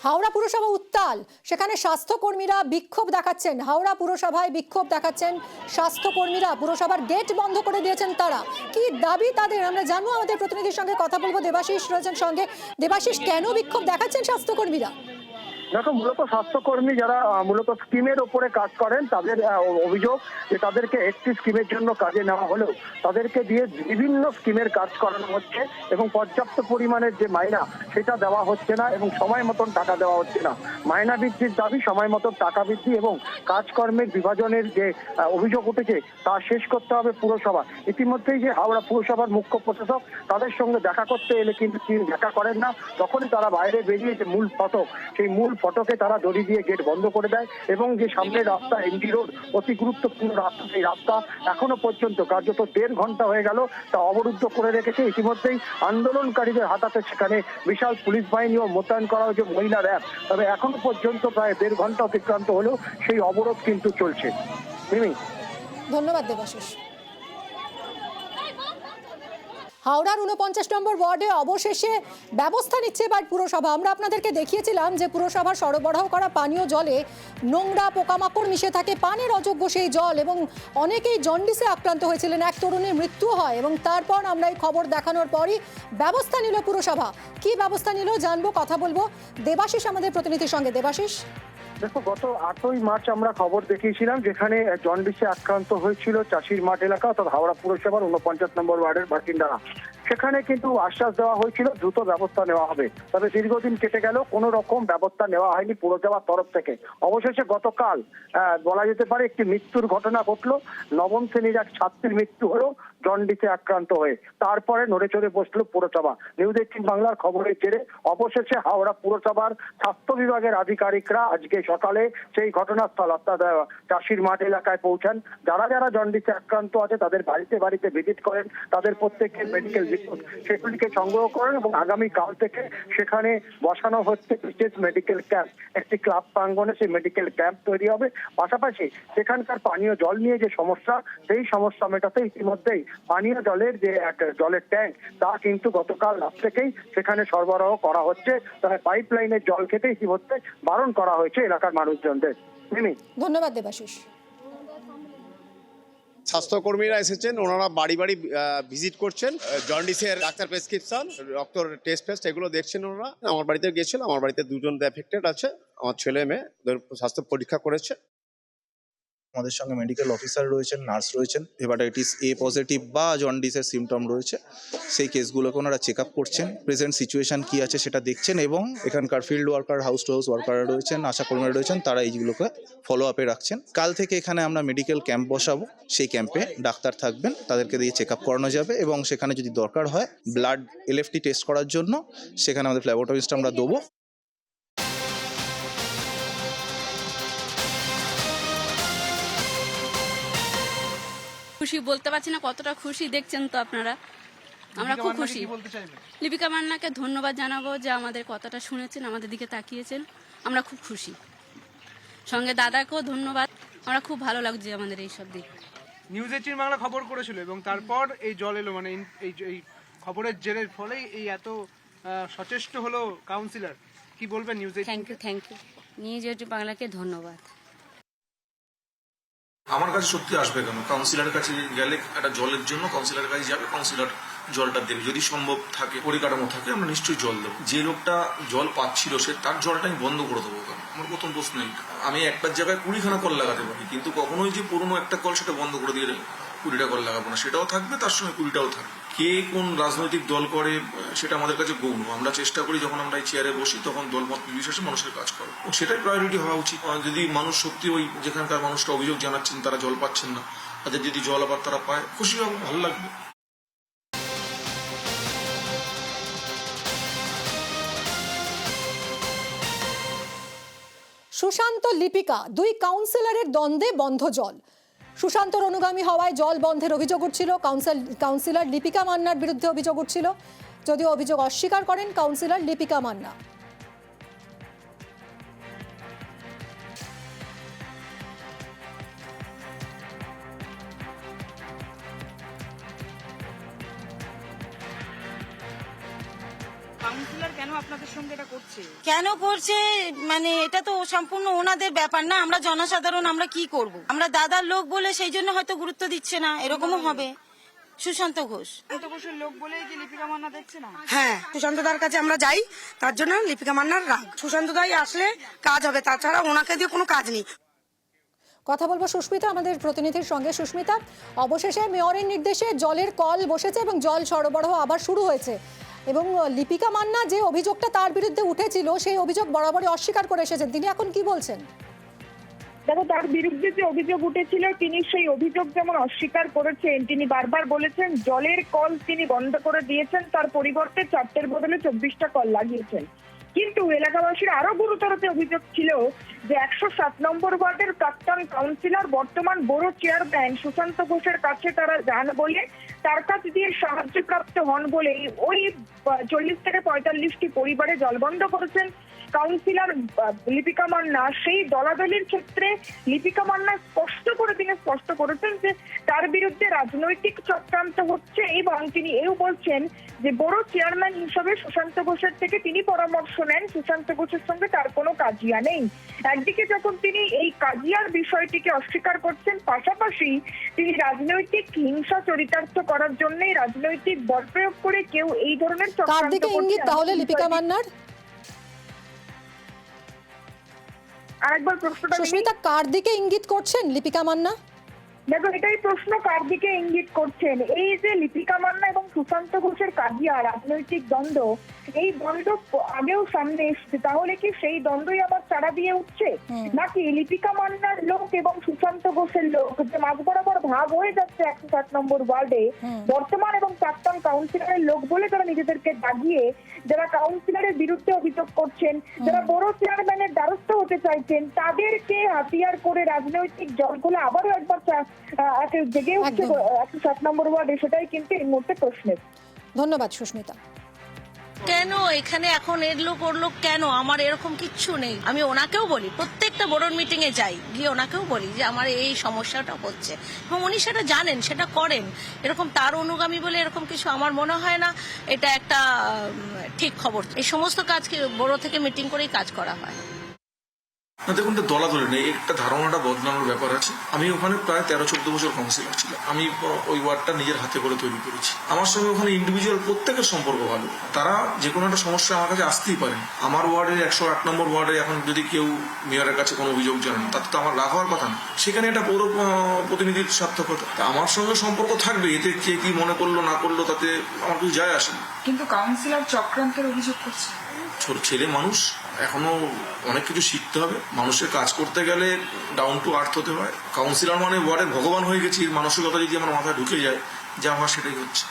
হাওড়া পুরসভা উত্তাল, সেখানে স্বাস্থ্যকর্মীরা বিক্ষোভ দেখাচ্ছেন। হাওড়া পুরসভায় বিক্ষোভ দেখাচ্ছেন স্বাস্থ্যকর্মীরা, পুরসভার গেট বন্ধ করে দিয়েছেন তারা। কি দাবি তাদের আমরা জানবো, আমাদের প্রতিনিধির সঙ্গে কথা বলবো। দেবাশিস রয়েছেন সঙ্গে। দেবাশিস, কেন বিক্ষোভ দেখাচ্ছেন স্বাস্থ্যকর্মীরা? দেখো, মূলত স্বাস্থ্যকর্মী যারা মূলত স্কিমের উপরে কাজ করেন তাদের অভিযোগ যে তাদেরকে একটি স্কিমের জন্য কাজে নেওয়া হলেও তাদেরকে দিয়ে বিভিন্ন স্কিমের কাজ করানো হচ্ছে এবং পর্যাপ্ত পরিমাণের যে মাইনা সেটা দেওয়া হচ্ছে না এবং সময় মতন টাকা দেওয়া হচ্ছে না। মাইনা বৃদ্ধির দাবি, সময় মতন টাকা বৃদ্ধি এবং কাজকর্মের বিভাজনের যে অভিযোগ উঠেছে তা শেষ করতে হবে পুরসভা। ইতিমধ্যেই যে হাওড়া পুরসভার মুখ্য প্রশাসক তাদের সঙ্গে দেখা করতে এলে কিন্তু তিনি দেখা করেন না। তখনই তারা বাইরে বেরিয়ে যে মূল ফটক, সেই মূল ফটকে তারা দড়ি দিয়ে গেট বন্ধ করে দেয় এবং যে সামনের রাস্তা এমজি রোড, অতি গুরুত্বপূর্ণ রাস্তা, সেই রাস্তা এখনো পর্যন্ত কার্যত 1.5 ঘন্টা হয়ে গেল তা অবরুদ্ধ করে রেখেছে। ইতিমধ্যেই আন্দোলনকারীদের হাতাতে সেখানে বিশাল পুলিশ বাহিনীও মোতায়েন করা হয়েছে, মহিলা র্যাব। তবে এখনো পর্যন্ত প্রায় 1.5 ঘন্টা অতিক্রান্ত হলেও সেই অবরোধ কিন্তু চলছে। ধন্যবাদ দেবাশিস। হাওড়ার 49 নম্বর ওয়ার্ডে অবশেষে ব্যবস্থা নিচ্ছে এবার পুরসভা। আমরা আপনাদেরকে দেখিয়েছিলাম যে পুরসভার সরবরাহ করা পানীয় জলে নোংরা, পোকামাকড় মিশে থাকে, পানের অযোগ্য সেই জল, এবং অনেকেই জন্ডিসে আক্রান্ত হয়েছিলেন। এক তরুণীর মৃত্যু হয় এবং তারপর আমরা এই খবর দেখানোর পরই ব্যবস্থা নিল পুরসভা। কি ব্যবস্থা নিল জানবো, কথা বলবো দেবাশিস আমাদের প্রতিনিধির সঙ্গে। দেবাশিস, দেখো, গত 8ই মার্চ আমরা খবর দেখিয়েছিলাম যেখানে জন্ডিসে আক্রান্ত হয়েছিল চাষির মাঠ এলাকা, অর্থাৎ হাওড়া পুরসভার 49 নম্বর ওয়ার্ডের বাসিন্দারা। সেখানে কিন্তু আশ্বাস দেওয়া হয়েছিল দ্রুত ব্যবস্থা নেওয়া হবে। তবে দীর্ঘদিন কেটে গেল, কোনো রকম ব্যবস্থা নেওয়া হয়নি পুরসভার তরফ থেকে। অবশেষে গতকাল বলা যেতে পারে একটি মৃত্যুর ঘটনা ঘটলো। 9ম শ্রেণীর এক ছাত্রীর মৃত্যু হলো জন্ডিসে আক্রান্ত হয়ে। তারপরে নড়ে চড়ে বসলো পুরসভা। নিউজ 18 বাংলার খবরের জেরে অবশেষে হাওড়া পুরসভার স্বাস্থ্য বিভাগের আধিকারিকরা আজকে সকালে সেই ঘটনাস্থল অর্থাৎ চাষির মাঠ এলাকায় পৌঁছান। যারা যারা জন্ডিসে আক্রান্ত আছে তাদের বাড়িতে বাড়িতে ভিজিট করেন, তাদের প্রত্যেকের মেডিকেল রিপোর্ট সেগুলিকে সংগ্রহ করেন এবং আগামীকাল থেকে সেখানে বসানো হচ্ছে বিশেষ মেডিকেল ক্যাম্প। একটি ক্লাব প্রাঙ্গণে সেই মেডিকেল ক্যাম্প তৈরি হবে। পাশাপাশি সেখানকার পানীয় জল নিয়ে যে সমস্যা, সেই সমস্যা মেটাতে ইতিমধ্যেই পানীয় জলের যে এক জলের ট্যাঙ্ক তা কিন্তু গতকাল রাত থেকেই সেখানে সরবরাহ করা হচ্ছে। তবে পাইপ লাইনের জল খেতে ইতিমধ্যে বারণ করা হয়েছে এলাকার মানুষজনদের। ধন্যবাদ দেবাশিস। স্বাস্থ্যকর্মীরা এসেছেন, ওনারা বাড়ি বাড়ি ভিজিট করছেন, জন্ডিসের ডাক্তার প্রেসক্রিপশন, রক্তর টেস্ট এগুলো দেখছেন ওনারা। আমার বাড়িতে গিয়েছিল, আমার বাড়িতে 2 জন এফেক্টেড আছে, আমার ছেলে মেয়ে স্বাস্থ্য পরীক্ষা করেছে। আমাদের সঙ্গে মেডিকেল অফিসার রয়েছেন, নার্স রয়েছেন। হেপাটাইটিস এ পজিটিভ বা জন্ডিসের সিমটম রয়েছে, সেই কেসগুলোকে ওনারা চেক আপ করছেন, প্রেজেন্ট সিচুয়েশন কি আছে সেটা দেখছেন, এবং এখানকার field worker, house to house ওয়ার্কাররা রয়েছেন, আশাকর্মীরা রয়েছেন, তারা এইগুলোকে ফলো আপে রাখছেন। কাল থেকে এখানে আমরা মেডিকেল ক্যাম্প বসাবো। সেই ক্যাম্পে ডাক্তার থাকবেন, তাদেরকে দিয়ে চেক আপ করানো যাবে এবং সেখানে যদি দরকার হয় ব্লাড এলএফটি টেস্ট করার জন্য সেখানে আমাদের ল্যাবরেটরিস্ট আমরা দেবো। খুশি বলতে পারছি না কতটা খুশি, দেখছেন তো আপনারা। আমরা খুব খুশি। লিপিকা মান্নাকে ধন্যবাদ জানাবো যে আমাদের কথাটা শুনেছেন, আমাদের দিকে তাকিয়েছেন, আমরা খুব খুশি। সঙ্গে দাদাকেও ধন্যবাদ, আমরা খুব ভালো লাগছে আমাদের এইসব দিক। নিউজ 18 বাংলা খবর করেছিল এবং তারপর এই জল এলো, মানে এই খবরের জেরের ফলেই এই এত সচেষ্ট হলো কাউন্সিলর। কি বলবেন নিউজ 18? থ্যাংক ইউ নিউজ 18 বাংলাকে ধন্যবাদ। আমার কাছে সত্যি আসবে কেন, কাউন্সিলরের কাছে গেলে একটা জলের জন্য কাউন্সিলরের কাছে যাবে, কাউন্সিলর জলটা দেবে। যদি সম্ভব থাকে, পরিকাঠামো থাকে, আমরা নিশ্চয়ই জল দেবো। যে লোকটা জল পাচ্ছিল সে তার জলটা আমি বন্ধ করে দেবো কেন? আমার প্রথম প্রশ্ন এইটা। আমি একটার জায়গায় 20খানা কল লাগাতে পারি, কিন্তু কখনোই যে পুরোনো একটা কল সেটা বন্ধ করে দিয়ে 20টা কল লাগাবো না। সেটাও থাকবে, তার সঙ্গে 20টাও থাকবে। কে কোন রাজনৈতিক দল করে সেটা আমাদের কাছে গৌণ। আমরা চেষ্টা করি যখন আমরা এই চেয়ারে বসি তখন দলমত নির্বিশেষে মানুষের কাজ করো, সেটাই প্রায়োরিটি হওয়া উচিত। যদি মানুষ সত্যি ওই যেখানকার মানুষটা অভিযোগ জানাচ্ছেন তারা জল পাচ্ছেন না, তাদের যদি জল আবার তারা পায়, খুশি হবে, ভালো লাগবে। সুশান্ত লিপিকা, 2 কাউন্সিলরের দ্বন্দ্বে বন্ধ জল। সুশান্তর অনুগামী হওয়ায় জল বন্ধের অভিযোগ উঠছিল। কাউন্সিলর লিপিকা মান্নার বিরুদ্ধে অভিযোগ উঠছিল, যদিও অভিযোগ অস্বীকার করেন কাউন্সিলর লিপিকা মান্না। কাউন্সিলর কেন আপনাদের সঙ্গে এটা করছে? কেন করছে মানে এটা তো সম্পূর্ণ ওনাদের ব্যাপার না, আমরা জনসাধারণ আমরা কি করব? আমরা দাদার লোক বলে সেই জন্য হয়তো গুরুত্ব দিচ্ছে না, এরকমও হবে। সুশান্ত ঘোষ সুশান্ত ঘোষের লোক বলেই কি লিপিকা মান্না দেখছে না? হ্যাঁ, সুশান্ত দার কাছে আমরা যাই, তার জন্য লিপিকা মান্নার রাগ। সুশান্ত দাই আসলে কাজ হবে, তাছাড়া ওনাকে দিয়ে কোনো কাজ নেই। কথা বলবো সুস্মিতা, আমাদের প্রতিনিধির সঙ্গে। সুস্মিতা, অবশেষে মেয়রের নির্দেশে জলের কল বসেছে এবং জল সরবরাহ আবার শুরু হয়েছে, এবং লিপিকা মান্না যে অভিযোগটা তার বিরুদ্ধে উঠেছিল সেই অভিযোগ বরাবরই অস্বীকার করে এসেছেন, তিনি এখন কি বলছেন? দেখো, তার বিরুদ্ধে যে অভিযোগ উঠেছিল তিনি সেই অভিযোগ যেমন অস্বীকার করেছেন, তিনি বারবার বলেছেন জলের কল তিনি বন্ধ করে দিয়েছেন, তার পরিবর্তে 4টের বদলে 24টা কল লাগিয়েছেন। কিন্তু এলাকাবাসীর আরো গুরুতর যে অভিযোগ ছিল যে 107 নম্বর ওয়ার্ডের প্রাক্তন কাউন্সিলর বর্তমান বড় চেয়ারম্যান সুশান্ত ঘোষের কাছে তারা যান বলে, তার কাছ দিয়ে সাহায্যপ্রাপ্ত হন বলে ওই 40 থেকে 45টি পরিবারে জল বন্ধ করেছেন কাউন্সিলর লিপিকা মান্না। সেই দলাদলির ক্ষেত্রে লিপিকা মান্না তিনি স্পষ্ট করেছেন যে তার বিরুদ্ধে রাজনৈতিক চক্রান্ত হচ্ছে, এবং তিনি এও বলছেন যে বড় চেয়ারম্যান হিসেবে সুশান্ত ঘোষের থেকে তিনি পরামর্শ নেন, সুশান্ত ঘোষের সঙ্গে তার কোনো কাজিয়া নেই। একদিকে যখন তিনি এই কাজিয়ার বিষয়টিকে অস্বীকার করছেন, পাশাপাশি তিনি রাজনৈতিক হিংসা চরিতার্থ করার জন্যই রাজনৈতিক বল প্রয়োগ করে কেউ এই ধরনের কার চক্রান্ত দিকে ইঙ্গিত তাহলে লিপিকা মান্নার? আরেকবার প্রশ্নটা সুস্মিতা, কার দিকে ইঙ্গিত করছেন লিপিকা মান্না? দেখো, এটাই প্রশ্ন, কার দিকে ইঙ্গিত করছেন? এই যে লিপিকা মান্না এবং সুশান্ত ঘোষের কাজিয়া, রাজনৈতিক দ্বন্দ্ব, এই দ্বন্দ্ব আগেও সামনে এসছে, তাহলে কি সেই দ্বন্দ্বই আবার চারা দিয়ে উঠছে, নাকি লিপিকা মান্নার লোক এবং সুশান্ত ঘোষের লোক যে মাঝ বরাবর ভাগ হয়ে যাচ্ছে 107 নম্বর ওয়ার্ডে বর্তমান এবং প্রাক্তন কাউন্সিলরের লোক বলে তারা নিজেদেরকে দাগিয়ে, যারা কাউন্সিলরের বিরুদ্ধে অভিযোগ করছেন, যারা বড় চেয়ারম্যানের দ্বারস্থ হতে চাইছেন, তাদেরকে হাতিয়ার করে রাজনৈতিক জলগুলো আবারও একবার জেগে উঠছে 107 নম্বর ওয়ার্ডে, সেটাই কিন্তু এই মুহূর্তে প্রশ্নের। ধন্যবাদ সুস্মিতা। কেন এখানে এখন এর লোক ওর লোক কেন? আমার এরকম কিচ্ছু নেই। আমি ওনাকেও বলি, প্রত্যেকটা বড় মিটিং এ যাই, গিয়ে ওনাকেও বলি যে আমার এই সমস্যাটা হচ্ছে, এবং উনি সেটা জানেন, সেটা করেন। এরকম তার অনুগামী বলে এরকম কিছু আমার মনে হয় না এটা একটা ঠিক খবর। এই সমস্ত কাজকে বড় থেকে মিটিং করেই কাজ করা হয়। না দেখুন, এটা দলাদলি নেই, একটা ধারণাটা বদলানোর ব্যাপার আছে। আমি ওখানে প্রায় 13-14 বছর কাউন্সিলর ছিলাম। আমি ওই ওয়ার্ডটা নিজের হাতে করে তৈরি করেছি। আমার সঙ্গে ওখানে ইন্ডিভিজুয়াল প্রত্যেকের সম্পর্ক ভালো, তারা যে কোনো একটা সমস্যা আমার কাছে আসতেই পারেন। আমার ওয়ার্ডের 108 নম্বর ওয়ার্ডে এখন যদি কেউ মেয়রের কাছে কোনো অভিযোগ জানান, তাতে তো আমার রাগ হওয়ার কথা না, সেখানে একটা পৌর প্রতিনিধির সার্থকতা। আমার সঙ্গে সম্পর্ক থাকবে, এতে কে কি মনে করলো না করলো তাতে আমার কিছু যায় আসে না। কিন্তু কাউন্সিলর চক্রান্তের অভিযোগ করছে। ছোট ছেলে মানুষ, এখনো অনেক কিছু শিখতে হবে। মানুষের কাজ করতে গেলে ডাউন টু আর্থ হতে হয়। কাউন্সিলর মানে ওয়ার্ডের ভগবান হয়ে গেছি, মানসিকতা যদি আমার মাথায় ঢুকে যায়, যা হওয়ার সেটাই হচ্ছে।